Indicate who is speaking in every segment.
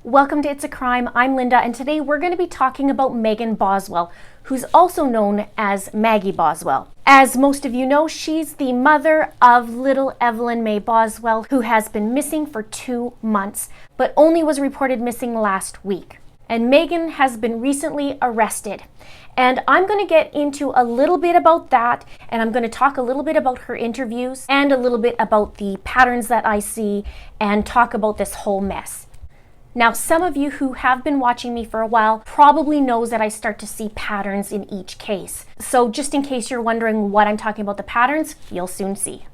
Speaker 1: Welcome to It's a Crime. I'm Linda, and today we're going to be talking about Megan Boswell, who's also known as Maggie Boswell. As most of you know, she's the mother of little Evelyn May Boswell, who has been missing for 2 months, but only was reported missing last week. And Megan has been recently arrested. And I'm going to get into a little bit about that, and I'm going to talk a little bit about her interviews and a little bit about the patterns that I see and talk about this whole mess. Now, some of you who have been watching me for a while probably knows that I start to see patterns in each case. So just in case you're wondering what I'm talking about the patterns, you'll soon see.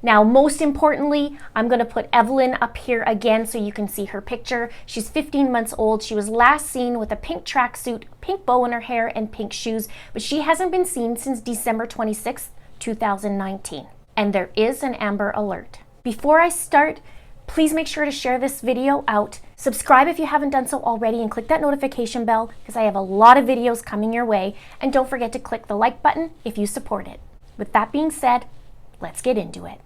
Speaker 1: Now, most importantly, I'm going to put Evelyn up here again so you can see her picture. She's 15 months old. She was last seen with a pink tracksuit, pink bow in her hair, and pink shoes, but she hasn't been seen since December 26, 2019. And there is an Amber Alert. Before I start, please make sure to share this video out. Subscribe if you haven't done so already and click that notification bell because I have a lot of videos coming your way. And don't forget to click the like button if you support it. With that being said, let's get into it.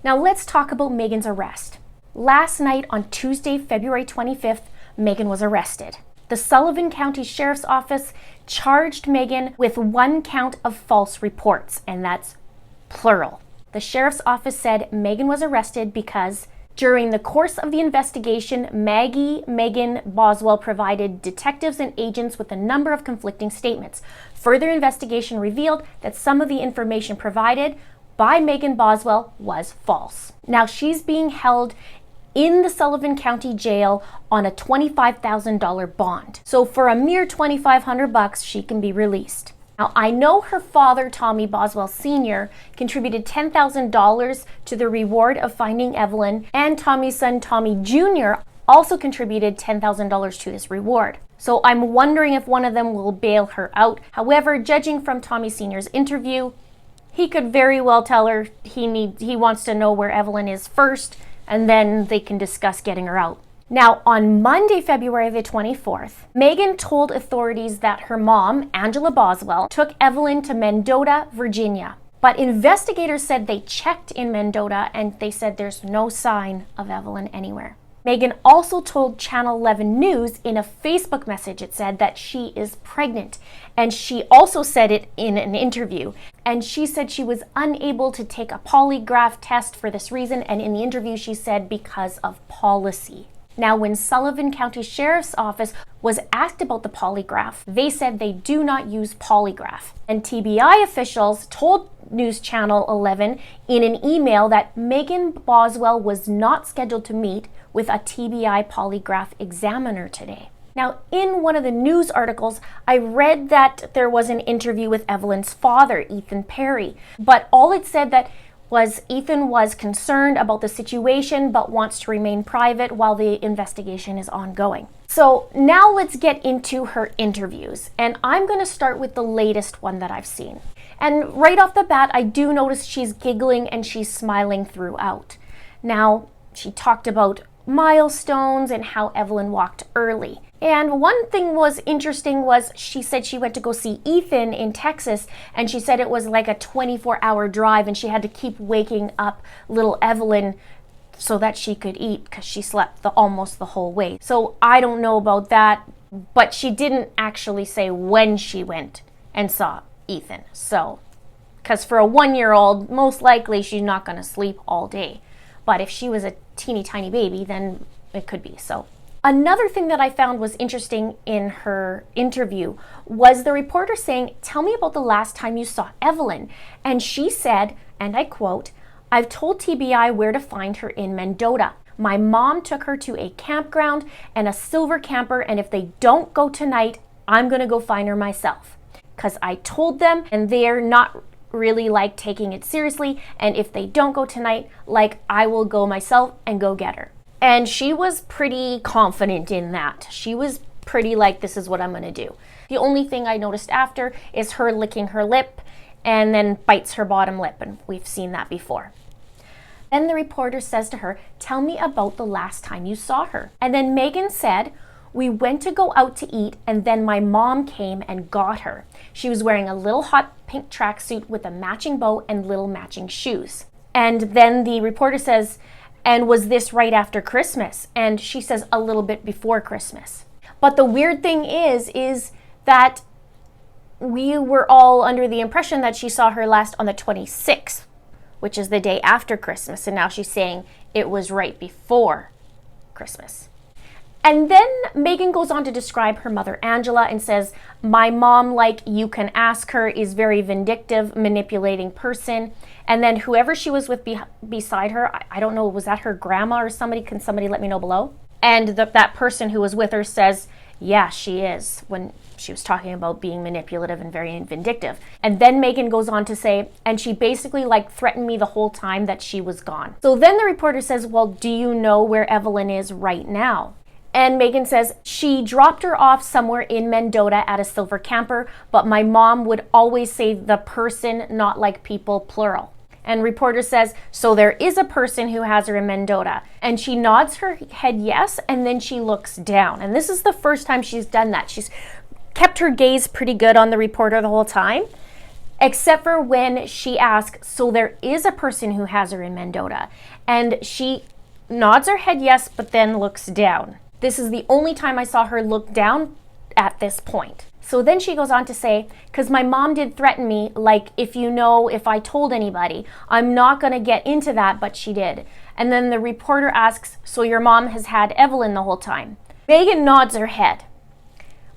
Speaker 1: Now let's talk about Megan's arrest. Last night on Tuesday, February 25th, Megan was arrested. The Sullivan County Sheriff's Office charged Megan with 1 count of false reports, and that's plural. The Sheriff's Office said Megan was arrested because during the course of the investigation, Megan Boswell provided detectives and agents with a number of conflicting statements. Further investigation revealed that some of the information provided by Megan Boswell was false. Now she's being held in the Sullivan County Jail on a $25,000 bond. So for a mere $2,500, she can be released. Now, I know her father, Tommie Boswell Sr, contributed $10,000 to the reward of finding Evelyn, and Tommie's son, Tommie Jr, also contributed $10,000 to this reward. So I'm wondering if one of them will bail her out. However, judging from Tommie Sr.'s interview, he could very well tell her he wants to know where Evelyn is first, and then they can discuss getting her out. Now, on Monday, February the 24th, Megan told authorities that her mom, Angela Boswell, took Evelyn to Mendota, Virginia. But investigators said they checked in Mendota and they said there's no sign of Evelyn anywhere. Megan also told Channel 11 News in a Facebook message, it said that she is pregnant. And she also said it in an interview. And she said she was unable to take a polygraph test for this reason. And in the interview, she said because of policy. Now, when Sullivan County Sheriff's Office was asked about the polygraph, they said they do not use polygraph. And TBI officials told News Channel 11 in an email that Megan Boswell was not scheduled to meet with a TBI polygraph examiner today. Now, in one of the news articles, I read that there was an interview with Evelyn's father, Ethan Perry, but all it said that was Ethan was concerned about the situation but wants to remain private while the investigation is ongoing. So now let's get into her interviews, and I'm going to start with the latest one that I've seen. And right off the bat, I do notice she's giggling and she's smiling throughout. Now, she talked about milestones and how Evelyn walked early. And one thing was interesting was she said she went to go see Ethan in Texas, and she said it was like a 24-hour drive and she had to keep waking up little Evelyn so that she could eat because she slept almost the whole way. So I don't know about that, but she didn't actually say when she went and saw Ethan. So, because for a 1-year-old, most likely she's not going to sleep all day. But if she was a teeny tiny baby, then it could be so. Another thing that I found was interesting in her interview was the reporter saying, "Tell me about the last time you saw Evelyn." And she said, and I quote, "I've told TBI where to find her in Mendota. My mom took her to a campground and a silver camper, and if they don't go tonight, I'm going to go find her myself. Because I told them, and they're not really like taking it seriously, and if they don't go tonight, like I will go myself and go get her." And she was pretty confident in that. She was pretty like, this is what I'm going to do. The only thing I noticed after is her licking her lip and then bites her bottom lip, and we've seen that before. Then the reporter says to her, "Tell me about the last time you saw her." And then Megan said, "We went to go out to eat, and then my mom came and got her. She was wearing a little hot pink tracksuit with a matching bow and little matching shoes." And then the reporter says, And was this right after Christmas? And she says a little bit before Christmas. But the weird thing is that we were all under the impression that she saw her last on the 26th, which is the day after Christmas. And now she's saying it was right before Christmas. And then Megan goes on to describe her mother, Angela, and says, my mom, like you can ask her, is very vindictive, manipulating person. And then whoever she was with beside her, I don't know, was that her grandma or somebody? Can somebody let me know below? And that person who was with her says, yeah, she is, when she was talking about being manipulative and very vindictive. And then Megan goes on to say, and she basically like threatened me the whole time that she was gone. So then the reporter says, well, do you know where Evelyn is right now? And Megan says, she dropped her off somewhere in Mendota at a silver camper, but my mom would always say the person, not like people, plural. And reporter says, so there is a person who has her in Mendota. And she nods her head yes, and then she looks down. And this is the first time she's done that. She's kept her gaze pretty good on the reporter the whole time, except for when she asks, so there is a person who has her in Mendota. And she nods her head yes, but then looks down. This is the only time I saw her look down at this point. So then she goes on to say, because my mom did threaten me, like, if I told anybody, I'm not going to get into that, but she did. And then the reporter asks, so your mom has had Evelyn the whole time? Megan nods her head.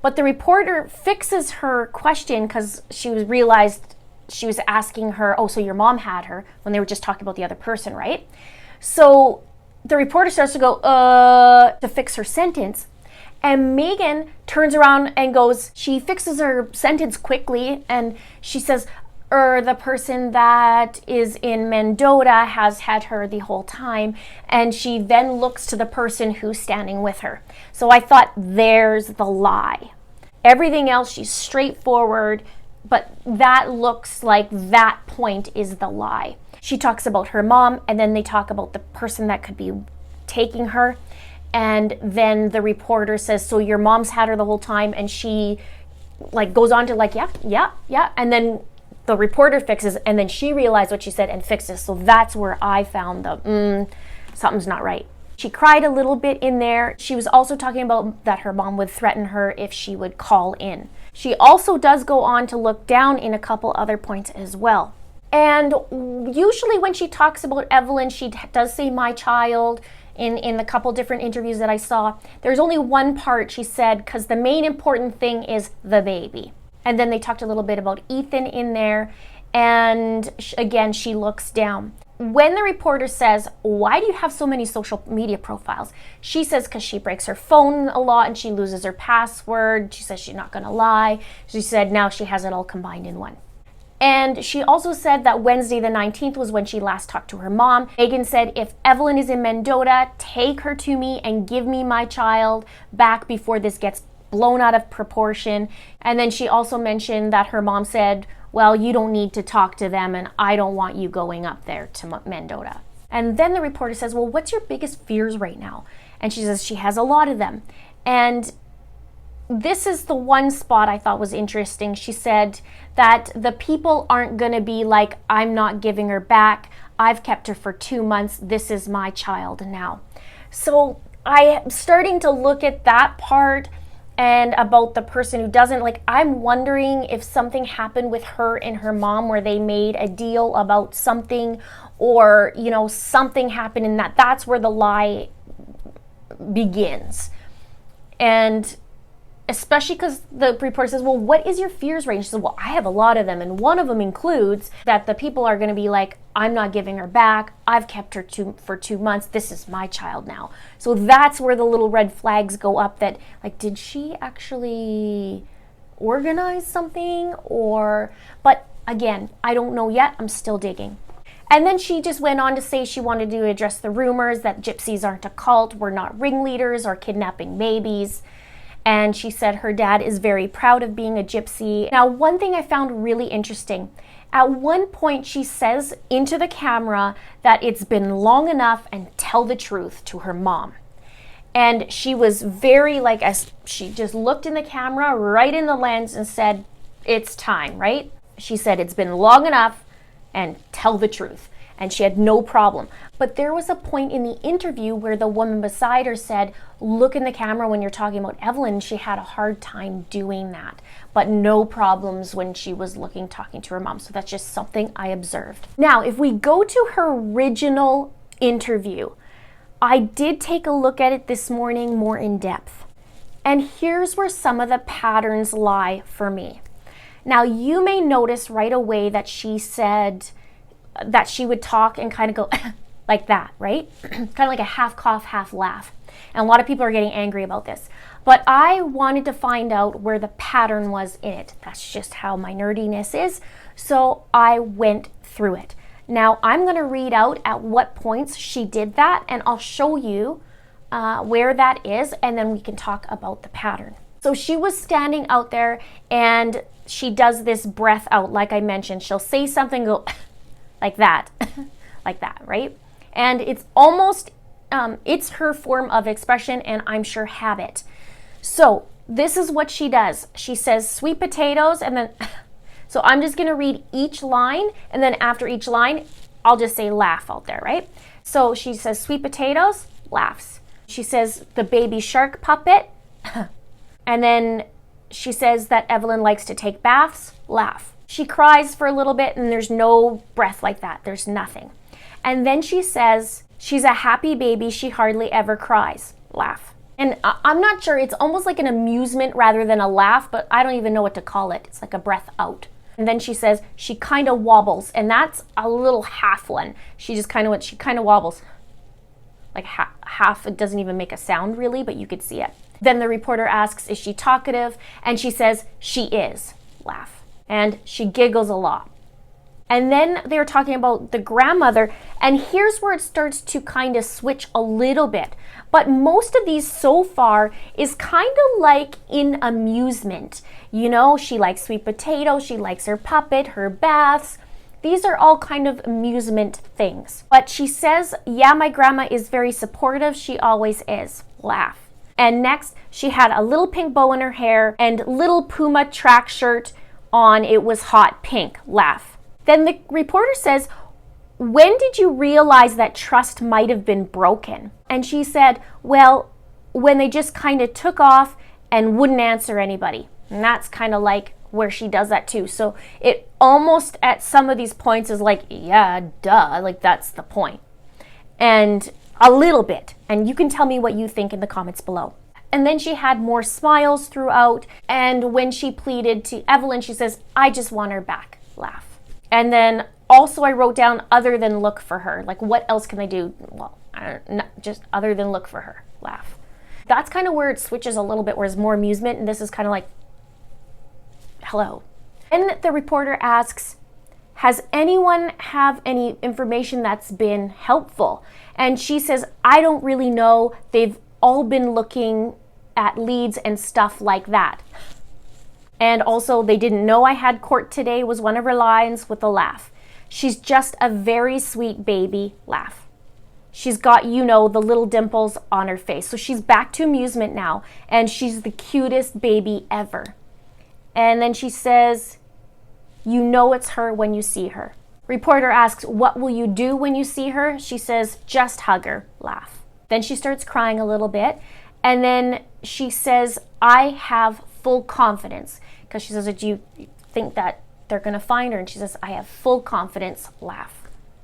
Speaker 1: But the reporter fixes her question because she realized she was asking her, oh, so your mom had her, when they were just talking about the other person, right? So the reporter starts to go, to fix her sentence. And Megan turns around and goes, she fixes her sentence quickly. And she says, the person that is in Mendota has had her the whole time. And she then looks to the person who's standing with her. So I thought, there's the lie. Everything else, she's straightforward. But that looks like that point is the lie. She talks about her mom, and then they talk about the person that could be taking her. And then the reporter says, so your mom's had her the whole time, and she like goes on to like, yeah. And then the reporter fixes, and then she realized what she said and fixes. So that's where I found the, something's not right. She cried a little bit in there. She was also talking about that her mom would threaten her if she would call in. She also does go on to look down in a couple other points as well. And usually when she talks about Evelyn, she does say my child in the couple different interviews that I saw. There's only one part she said, because the main important thing is the baby. And then they talked a little bit about Ethan in there. And again, she looks down. When the reporter says, why do you have so many social media profiles? She says, because she breaks her phone a lot and she loses her password. She says she's not going to lie. She said now she has it all combined in one. And she also said that Wednesday the 19th was when she last talked to her mom. Megan said, if Evelyn is in Mendota, take her to me and give me my child back before this gets blown out of proportion. And then she also mentioned that her mom said, well, you don't need to talk to them and I don't want you going up there to Mendota. And then the reporter says, well, what's your biggest fears right now? And she says she has a lot of them. And this is the one spot I thought was interesting. She said that the people aren't going to be like, I'm not giving her back. I've kept her for 2 months. This is my child now. So I am starting to look at that part and about the person who doesn't. Like, I'm wondering if something happened with her and her mom where they made a deal about something, or, something happened in that's where the lie begins. And especially because the reporter says, well, what is your fears range? She says, well, I have a lot of them. And one of them includes that the people are going to be like, I'm not giving her back. I've kept her for 2 months. This is my child now. So that's where the little red flags go up that, like, did she actually organize something? But again, I don't know yet. I'm still digging. And then she just went on to say she wanted to address the rumors that gypsies aren't a cult, we're not ringleaders or kidnapping babies. And she said her dad is very proud of being a gypsy. Now, one thing I found really interesting, at one point she says into the camera that it's been long enough and tell the truth to her mom. And she was very she just looked in the camera right in the lens and said, it's time, right? She said it's been long enough and tell the truth. and she had no problem. But there was a point in the interview where the woman beside her said, look in the camera when you're talking about Evelyn. She had a hard time doing that, but no problems when she was talking to her mom. So that's just something I observed. Now, if we go to her original interview, I did take a look at it this morning more in depth. And here's where some of the patterns lie for me. Now, you may notice right away that she said that she would talk and kind of go like that, right? Kind of like a half cough, half laugh. And a lot of people are getting angry about this. But I wanted to find out where the pattern was in it. That's just how my nerdiness is. So I went through it. Now, I'm going to read out at what points she did that, and I'll show you where that is, and then we can talk about the pattern. So she was standing out there, and she does this breath out, like I mentioned. She'll say something, go like that, like that, right? And it's almost, it's her form of expression, and I'm sure habit. So this is what she does. She says sweet potatoes, and then, so I'm just going to read each line, and then after each line, I'll just say laugh out there, right? So she says sweet potatoes, laughs. She says the baby shark puppet, and then she says that Evelyn likes to take baths, laugh. She cries for a little bit, and there's no breath like that. There's nothing. And then she says she's a happy baby. She hardly ever cries, laugh. And I'm not sure. It's almost like an amusement rather than a laugh, but I don't even know what to call it. It's like a breath out. And then she says she kind of wobbles, and that's a little half one. She kind of wobbles. Like half, it doesn't even make a sound really, but you could see it. Then the reporter asks, is she talkative? And she says, she is, laugh. And she giggles a lot. And then they're talking about the grandmother, and here's where it starts to kind of switch a little bit. But most of these so far is kind of like in amusement. You know, she likes sweet potato, she likes her puppet, her baths. These are all kind of amusement things. But she says, yeah, my grandma is very supportive. She always is. Laugh. And next, she had a little pink bow in her hair and little Puma track shirt on. It was hot pink. Laugh. Then the reporter says, when did you realize that trust might have been broken? And she said, well, when they just kind of took off and wouldn't answer anybody. And that's kind of like where she does that too. So it almost at some of these points is like, yeah, duh, like that's the point. And a little bit. And you can tell me what you think in the comments below. And then she had more smiles throughout. And when she pleaded to Evelyn, she says, I just want her back. Laugh. And then also I wrote down other than look for her. Like what else can they do? Well, just other than look for her. Laugh. That's kind of where it switches a little bit, where it's more amusement. And this is kind of like, hello. And the reporter asks, has anyone have any information that's been helpful? And she says, I don't really know. They've all been looking at leads and stuff like that. And also, they didn't know I had court today was one of her lines with a laugh. She's just a very sweet baby, laugh. She's got, you know, the little dimples on her face. So she's back to amusement now, and she's the cutest baby ever. And then she says, you know it's her when you see her. Reporter asks, what will you do when you see her? She says, just hug her, laugh. Then she starts crying a little bit. And then she says, I have full confidence. Because she says, do you think that they're going to find her? And she says, I have full confidence, laugh.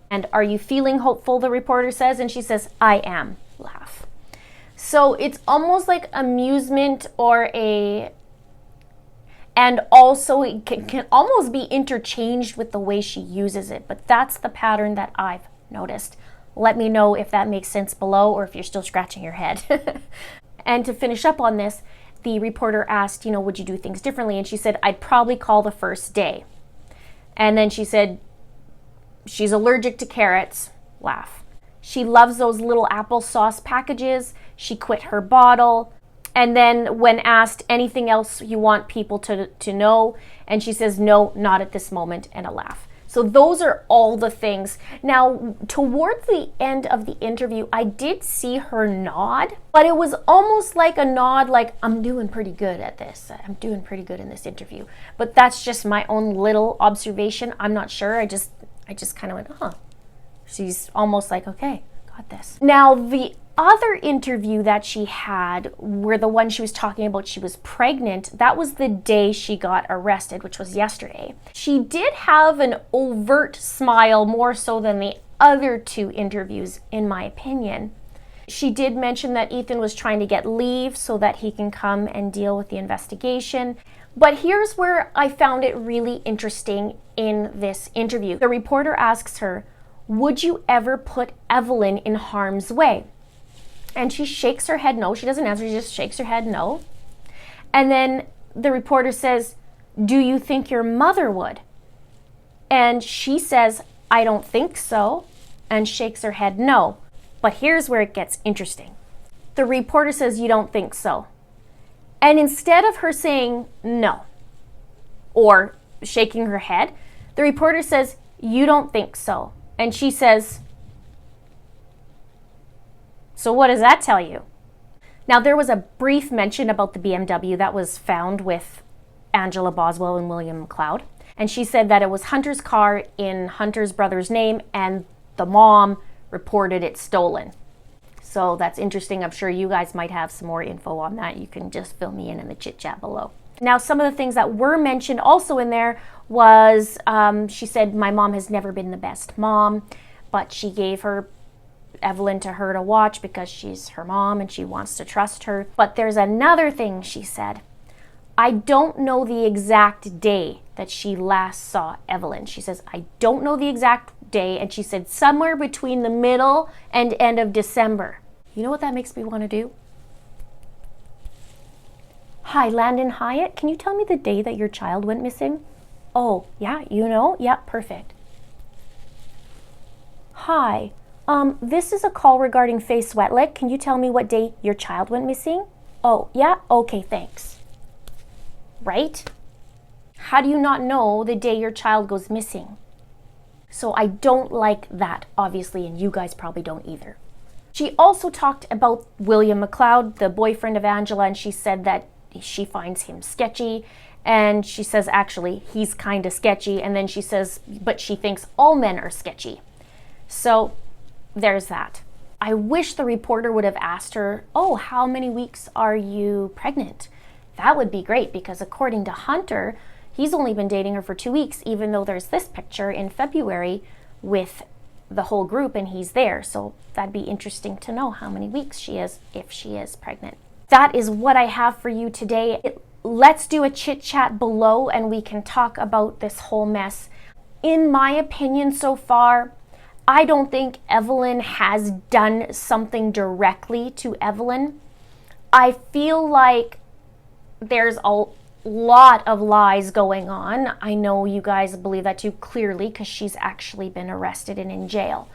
Speaker 1: And are you feeling hopeful? The reporter says. And she says, I am, laugh. So it's almost like amusement or and also it can almost be interchanged with the way she uses it. But that's the pattern that I've noticed. Let me know if that makes sense below or if you're still scratching your head. And to finish up on this, the reporter asked, you know, would you do things differently? And she said, I'd probably call the first day. And then she said, she's allergic to carrots, laugh. She loves those little applesauce packages. She quit her bottle. And then when asked anything else you want people to know, and she says, no, not at this moment, and a laugh. So those are all the things. Now, towards the end of the interview, I did see her nod, but it was almost like a nod like, I'm doing pretty good at this. I'm doing pretty good in this interview. But that's just my own little observation. I'm not sure. I just kind of went, huh. She's almost like, okay, got this. Now, the other interview that she had, where the one she was talking about she was pregnant, that was the day she got arrested, which was yesterday. She did have an overt smile, more so than the other two interviews, in my opinion. She did mention that Ethan was trying to get leave so that he can come and deal with the investigation. But here's where I found it really interesting in this interview. The reporter asks her, would you ever put Evelyn in harm's way? And she shakes her head no. She doesn't answer, she just shakes her head no. And then the reporter says, do you think your mother would? And she says, I don't think so, and shakes her head no. But here's where it gets interesting. The reporter says, you don't think so. And instead of her saying no, or shaking her head, the reporter says, you don't think so. And she says, so what does that tell you? Now, there was a brief mention about the BMW that was found with Angela Boswell and William Mcloud. And she said that it was Hunter's car in Hunter's brother's name, and the mom reported it stolen. So that's interesting. I'm sure you guys might have some more info on that. You can just fill me in the chit chat below. Now, some of the things that were mentioned also in there was, she said, my mom has never been the best mom, but she gave her Evelyn to her to watch because she's her mom and she wants to trust her. But there's another thing she said. I don't know the exact day that she last saw Evelyn. She says, I don't know the exact day. And she said somewhere between the middle and end of December. You know what that makes me want to do? Hi, Landon Hyatt. Can you tell me the day that your child went missing? Oh, yeah, you know? Yeah, perfect. Hi. This is a call regarding Faye Sweatlick. Can you tell me what day your child went missing? Oh, yeah? Okay, thanks. Right? How do you not know the day your child goes missing? So I don't like that, obviously, and you guys probably don't either. She also talked about William Mcloud, the boyfriend of Angela, and she said that she finds him sketchy. And she says, actually, he's kind of sketchy. And then she says, but she thinks all men are sketchy. So there's that. I wish the reporter would have asked her, oh, how many weeks are you pregnant? That would be great, because according to Hunter, he's only been dating her for 2 weeks, even though there's this picture in February with the whole group and he's there. So that'd be interesting to know how many weeks she is, if she is pregnant. That is what I have for you today. Let's do a chit chat below and we can talk about this whole mess. In my opinion so far, I don't think Evelyn has done something directly to Evelyn. I feel like there's a lot of lies going on. I know you guys believe that too, clearly, because she's actually been arrested and in jail.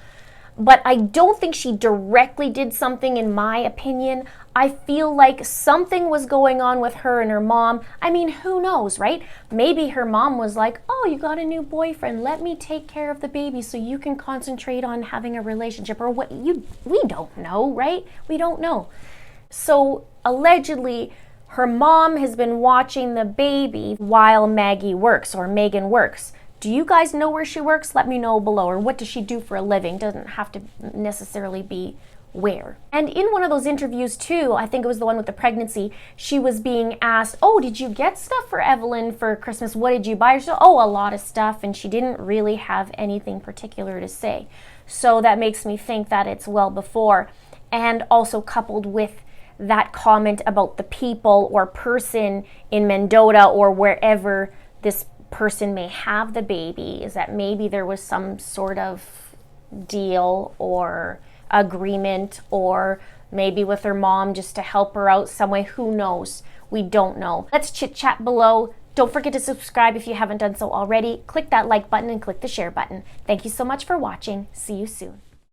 Speaker 1: But I don't think she directly did something, in my opinion. I feel like something was going on with her and her mom. I mean, who knows, right? Maybe her mom was like, oh, you got a new boyfriend. Let me take care of the baby so you can concentrate on having a relationship. Or what? We don't know, right? We don't know. So allegedly, her mom has been watching the baby while Maggie works, or Megan works. Do you guys know where she works? Let me know below. Or what does she do for a living? Doesn't have to necessarily be where. And in one of those interviews too, I think it was the one with the pregnancy, she was being asked, oh, did you get stuff for Evelyn for Christmas? What did you buy her? So, oh, a lot of stuff. And she didn't really have anything particular to say. So that makes me think that it's well before. And also coupled with that comment about the people or person in Mendota or wherever this person may have the baby, is that maybe there was some sort of deal or agreement, or maybe with her mom just to help her out some way. Who knows? We don't know. Let's chit chat below. Don't forget to subscribe if you haven't done so already. Click that like button and click the share button. Thank you so much for watching. See you soon.